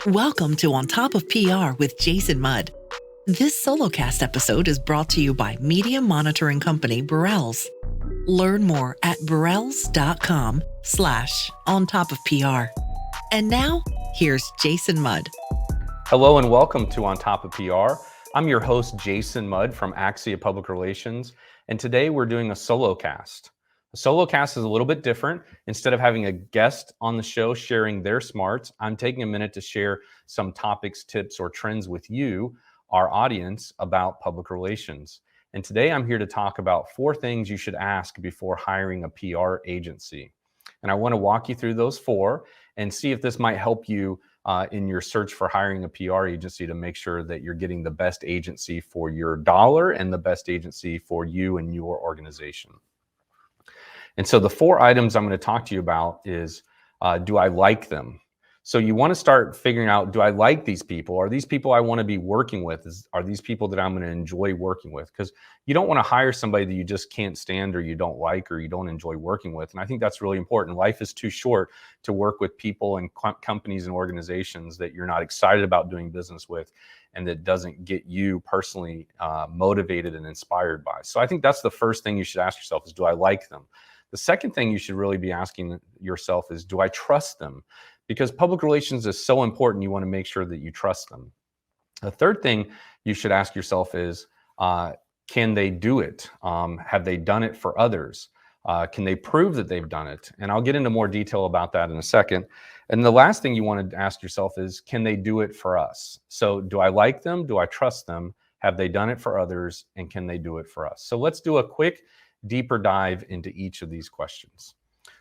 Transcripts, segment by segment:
Welcome to On Top of PR with Jason Mudd. This solocast episode is brought to you by media monitoring company Burrells. Learn more at burrells.com/on top of PR. And now, here's Jason Mudd. Hello and welcome to On Top of PR. I'm your host, Jason Mudd from Axia Public Relations, and today we're doing a solo cast. A solo cast is a little bit different. Instead of having a guest on the show sharing their smarts, I'm taking a minute to share some topics, tips, or trends with you, our audience, about public relations. And today I'm here to talk about 4 things you should ask before hiring a PR agency. And I want to walk you through those 4 and see if this might help you in your search for hiring a PR agency to make sure that you're getting the best agency for your dollar and the best agency for you and your organization. And so the 4 items I'm going to talk to you about is, do I like them? So you want to start figuring out, do I like these people? Are these people I want to be working with? Are these people that I'm going to enjoy working with? Because you don't want to hire somebody that you just can't stand or you don't like or you don't enjoy working with. And I think that's really important. Life is too short to work with people and companies and organizations that you're not excited about doing business with and that doesn't get you personally motivated and inspired by. So I think that's the first thing you should ask yourself is, do I like them? The second thing you should really be asking yourself is, do I trust them? Because public relations is so important, you want to make sure that you trust them. The third thing you should ask yourself is, can they do it? Have they done it for others? Can they prove that they've done it? And I'll get into more detail about that in a second. And the last thing you want to ask yourself is, can they do it for us? So do I like them? Do I trust them? Have they done it for others? And can they do it for us? So let's do a quick deeper dive into each of these questions.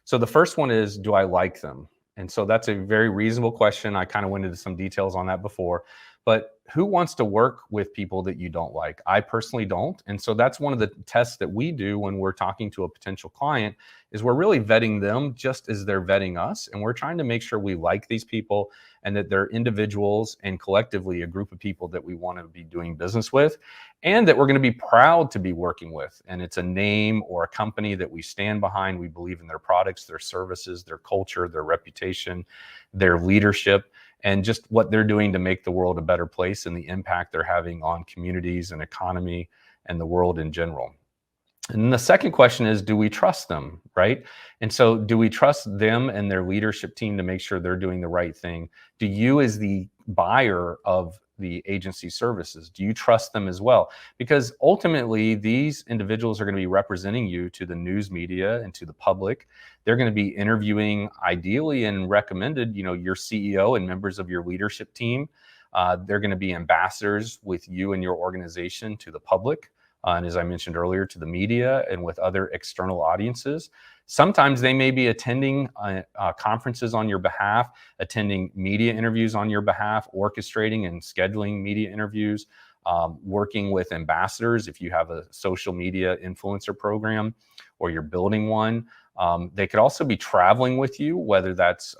So the first one is, do I like them? And so that's a very reasonable question. I kind of went into some details on that before, but who wants to work with people that you don't like? I personally don't. And so that's one of the tests that we do when we're talking to a potential client is we're really vetting them just as they're vetting us. And we're trying to make sure we like these people and that they're individuals and collectively a group of people that we want to be doing business with and that we're going to be proud to be working with. And it's a name or a company that we stand behind. We believe in their products, their services, their culture, their reputation, their leadership, and just what they're doing to make the world a better place and the impact they're having on communities and economy and the world in general. And then the second question is, do we trust them, right? And so do we trust them and their leadership team to make sure they're doing the right thing? Do you, as the buyer of the agency services, do you trust them as well? Because ultimately, these individuals are going to be representing you to the news media and to the public. They're going to be interviewing, ideally and recommended, your CEO and members of your leadership team. They're going to be ambassadors with you and your organization to the public. And as I mentioned earlier, to the media and with other external audiences. Sometimes they may be attending conferences on your behalf, attending media interviews on your behalf, orchestrating and scheduling media interviews, working with ambassadors if you have a social media influencer program or you're building one. They could also be traveling with you, whether that's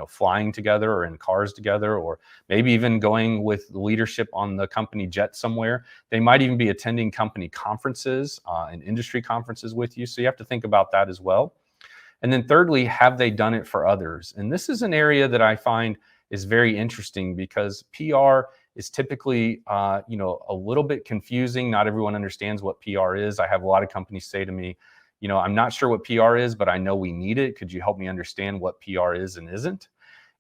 flying together or in cars together, or maybe even going with leadership on the company jet somewhere. They might even be attending company conferences and industry conferences with you. So you have to think about that as well. And then thirdly, have they done it for others? And this is an area that I find is very interesting because PR is typically a little bit confusing. Not everyone understands what PR is. I have a lot of companies say to me, I'm not sure what PR is, but I know we need it. Could you help me understand what PR is and isn't?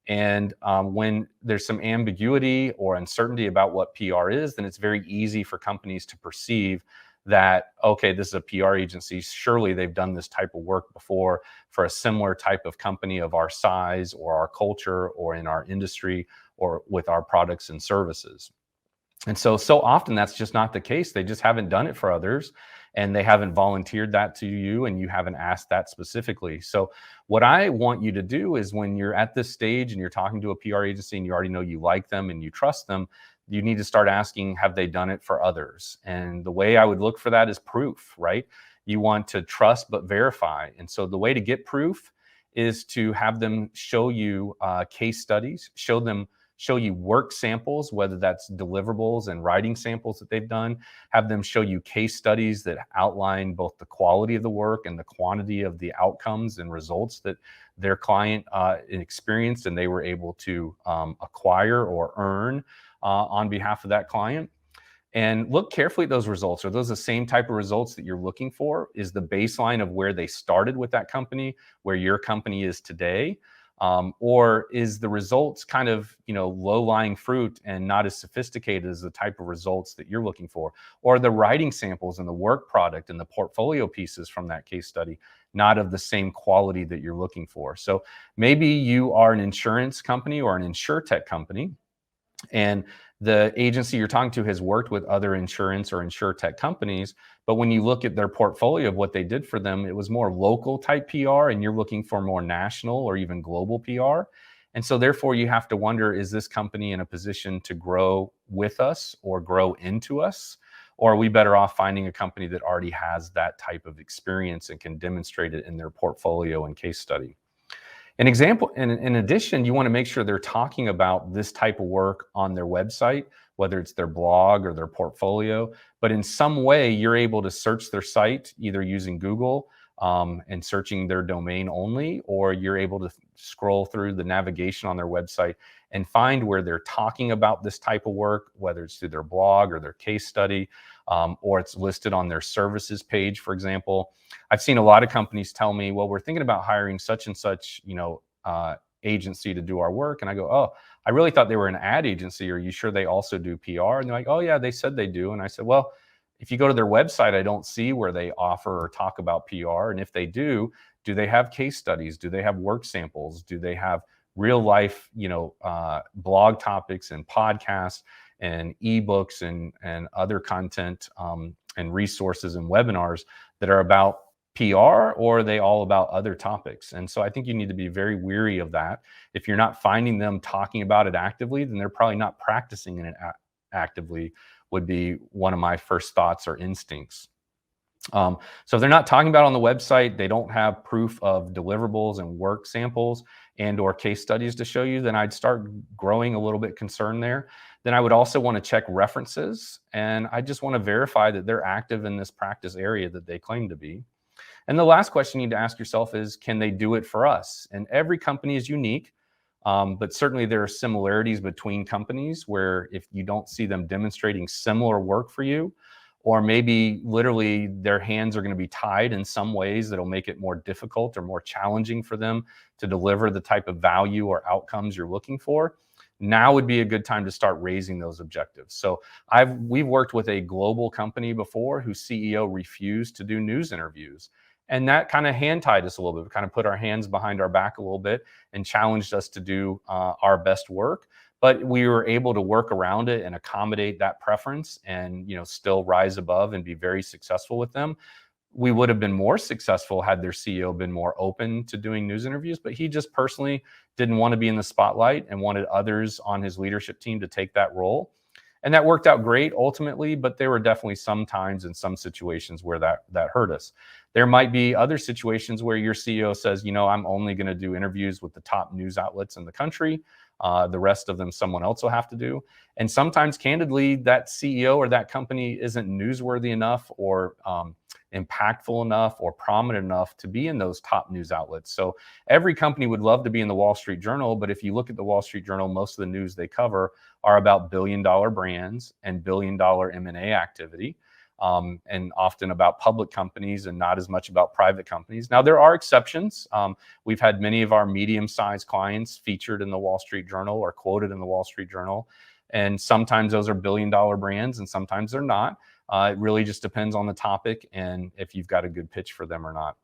And when there's some ambiguity or uncertainty about what PR is, then it's very easy for companies to perceive that, okay, this is a PR agency. Surely they've done this type of work before for a similar type of company of our size or our culture or in our industry or with our products and services. And so often that's just not the case. They just haven't done it for others and they haven't volunteered that to you and you haven't asked that specifically. So what I want you to do is when you're at this stage and you're talking to a PR agency and you already know you like them and you trust them, you need to start asking, have they done it for others? And the way I would look for that is proof, right? You want to trust but verify. And so the way to get proof is to have them show you case studies, show them show you work samples, whether that's deliverables and writing samples that they've done, have them show you case studies that outline both the quality of the work and the quantity of the outcomes and results that their client experienced and they were able to acquire or earn on behalf of that client. And look carefully at those results. Are those the same type of results that you're looking for? Is the baseline of where they started with that company where your company is today? Or is the results kind of, low-lying fruit and not as sophisticated as the type of results that you're looking for? Or the writing samples and the work product and the portfolio pieces from that case study not of the same quality that you're looking for? So maybe you are an insurance company or an insurtech company, and the agency you're talking to has worked with other insurance or insurtech companies, but when you look at their portfolio of what they did for them, it was more local type PR, and you're looking for more national or even global PR. And so therefore you have to wonder, is this company in a position to grow with us or grow into us? Or are we better off finding a company that already has that type of experience and can demonstrate it in their portfolio and case study? An example, in addition, you want to make sure they're talking about this type of work on their website, whether it's their blog or their portfolio, but in some way you're able to search their site either using Google and searching their domain only, or you're able to scroll through the navigation on their website and find where they're talking about this type of work, whether it's through their blog or their case study, or it's listed on their services page, for example. I've seen a lot of companies tell me, well, we're thinking about hiring such and such, agency to do our work. And I go, oh, I really thought they were an ad agency. Are you sure they also do PR? And they're like, oh yeah, they said they do. And I said, well, if you go to their website, I don't see where they offer or talk about PR. And if they do they have case studies? Do they have work samples? Do they have real life, blog topics and podcasts and ebooks and other content and resources and webinars that are about PR, or are they all about other topics? And so I think you need to be very weary of that. If you're not finding them talking about it actively, then they're probably not practicing it actively, would be one of my first thoughts or instincts. So if they're not talking about it on the website, they don't have proof of deliverables and work samples and or case studies to show you, then I'd start growing a little bit concerned there. Then I would also want to check references, and I just want to verify that they're active in this practice area that they claim to be. And the last question you need to ask yourself is, can they do it for us? And every company is unique, but certainly there are similarities between companies where if you don't see them demonstrating similar work for you, or maybe literally their hands are going to be tied in some ways that'll make it more difficult or more challenging for them to deliver the type of value or outcomes you're looking for, now would be a good time to start raising those objectives. So we've worked with a global company before whose CEO refused to do news interviews. And that kind of hand tied us a little bit, kind of put our hands behind our back a little bit and challenged us to do our best work. But we were able to work around it and accommodate that preference and, still rise above and be very successful with them. We would have been more successful had their CEO been more open to doing news interviews, but he just personally didn't want to be in the spotlight and wanted others on his leadership team to take that role. And that worked out great ultimately, but there were definitely some times in some situations where that hurt us. There might be other situations where your CEO says, I'm only going to do interviews with the top news outlets in the country. The rest of them, someone else will have to do. And sometimes, candidly, that CEO or that company isn't newsworthy enough or impactful enough or prominent enough to be in those top news outlets. So every company would love to be in the Wall Street Journal, but if you look at the Wall Street Journal, most of the news they cover are about billion-dollar brands and billion-dollar M&A activity. And often about public companies and not as much about private companies. Now, there are exceptions. We've had many of our medium-sized clients featured in the Wall Street Journal or quoted in the Wall Street Journal. And sometimes those are billion-dollar brands and sometimes they're not. It really just depends on the topic and if you've got a good pitch for them or not.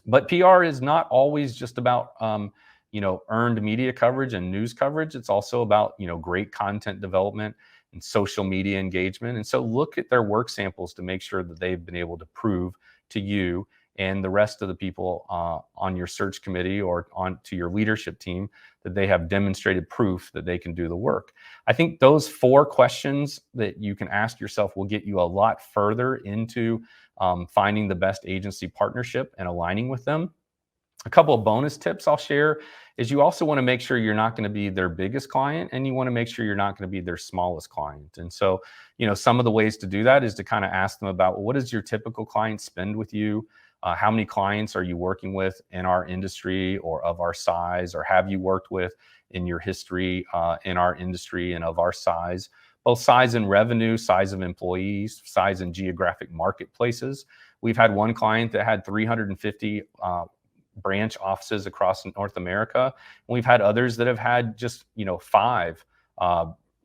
But PR is not always just about earned media coverage and news coverage. It's also about great content development and social media engagement. And so look at their work samples to make sure that they've been able to prove to you and the rest of the people on your search committee or on to your leadership team that they have demonstrated proof that they can do the work. I think those 4 questions that you can ask yourself will get you a lot further into finding the best agency partnership and aligning with them. A couple of bonus tips I'll share is you also want to make sure you're not going to be their biggest client, and you want to make sure you're not going to be their smallest client. And so, some of the ways to do that is to kind of ask them about, well, what does your typical client spend with you? How many clients are you working with in our industry or of our size, or have you worked with in your history in our industry and of our size? Both size and revenue, size of employees, size and geographic marketplaces. We've had one client that had 350 branch offices across North America. And we've had others that have had just, 5,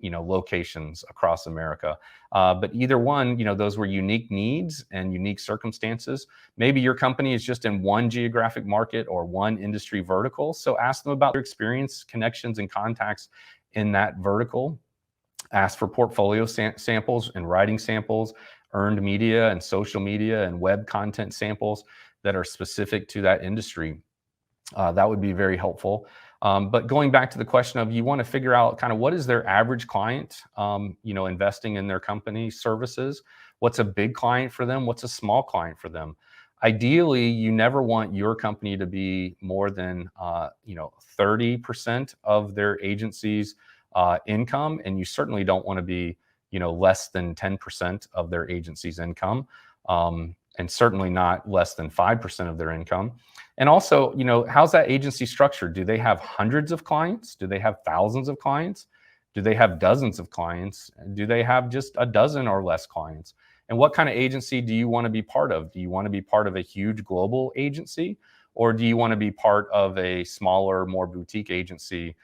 locations across America. But either one, those were unique needs and unique circumstances. Maybe your company is just in one geographic market or one industry vertical. So ask them about their experience, connections, and contacts in that vertical. Ask for portfolio samples and writing samples, earned media and social media and web content samples that are specific to that industry. That would be very helpful. But going back to the question of, you want to figure out kind of what is their average client, investing in their company services. What's a big client for them? What's a small client for them? Ideally, you never want your company to be more than 30% of their agency's income, and you certainly don't want to be less than 10% of their agency's income. And certainly not less than 5% of their income. And also, how's that agency structured? Do they have hundreds of clients? Do they have thousands of clients? Do they have dozens of clients? Do they have just a dozen or less clients? And what kind of agency do you want to be part of? Do you want to be part of a huge global agency? Or do you want to be part of a smaller, more boutique agency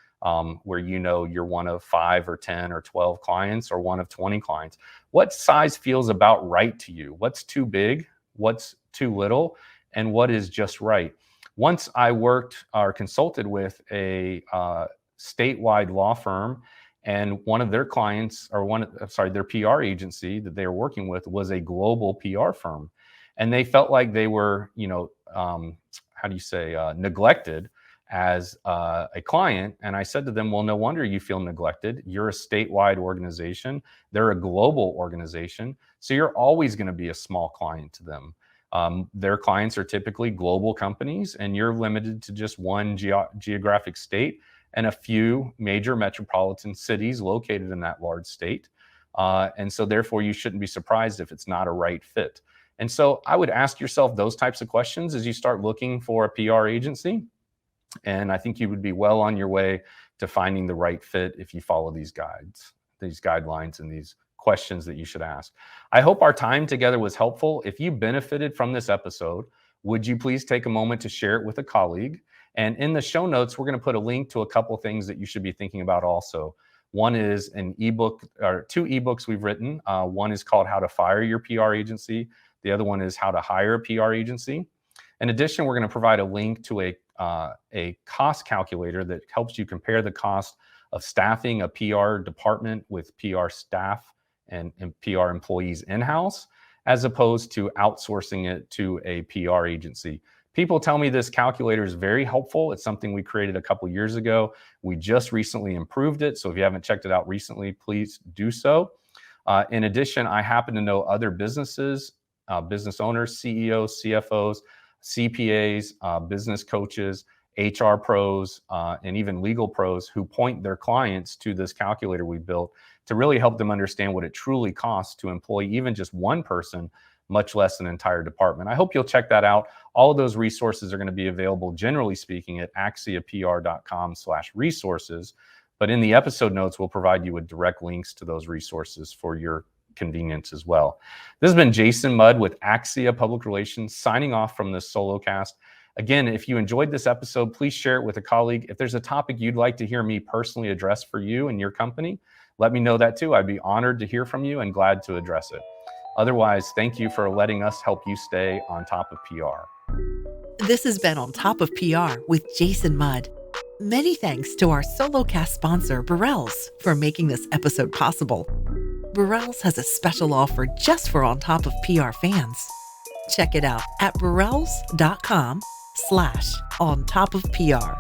where you're one of 5 or 10 or 12 clients, or one of 20 clients? What size feels about right to you? What's too big? What's too little? And what is just right? Once I worked or consulted with a statewide law firm, and one of their clients, or their PR agency that they were working with was a global PR firm. And they felt like they were, neglected as a client. And I said to them, well, no wonder you feel neglected. You're a statewide organization. They're a global organization. So you're always going to be a small client to them. Their clients are typically global companies, and you're limited to just one geographic state and a few major metropolitan cities located in that large state. And so therefore, you shouldn't be surprised if it's not a right fit. And so I would ask yourself those types of questions as you start looking for a PR agency. And I think you would be well on your way to finding the right fit if you follow these guidelines, and these questions that you should ask. I hope our time together was helpful. If you benefited from this episode, would you please take a moment to share it with a colleague? And in the show notes, we're going to put a link to a couple things that you should be thinking about also. One is an ebook, or 2 ebooks we've written. One is called How to Fire Your PR Agency. The other one is How to Hire a PR Agency. In addition, we're going to provide a link to a cost calculator that helps you compare the cost of staffing a PR department with PR staff and PR employees in-house, as opposed to outsourcing it to a PR agency. People tell me this calculator is very helpful. It's something we created a couple years ago. We just recently improved it. So if you haven't checked it out recently, please do so. In addition, I happen to know other businesses, business owners, CEOs, CFOs, CPAs, business coaches, HR pros, and even legal pros who point their clients to this calculator we built to really help them understand what it truly costs to employ even just one person, much less an entire department. I hope you'll check that out. All of those resources are going to be available, generally speaking, at axiapr.com/resources. But in the episode notes, we'll provide you with direct links to those resources for your convenience as well. This has been Jason Mudd with Axia Public Relations, signing off from this solo cast. Again, if you enjoyed this episode, please share it with a colleague. If there's a topic you'd like to hear me personally address for you and your company, let me know that too. I'd be honored to hear from you and glad to address it. Otherwise, thank you for letting us help you stay on top of PR. This has been On Top of PR with Jason Mudd. Many thanks to our SoloCast sponsor, Burrell's, for making this episode possible. Burrell's has a special offer just for On Top of PR fans. Check it out at burrells.com/ontopofpr.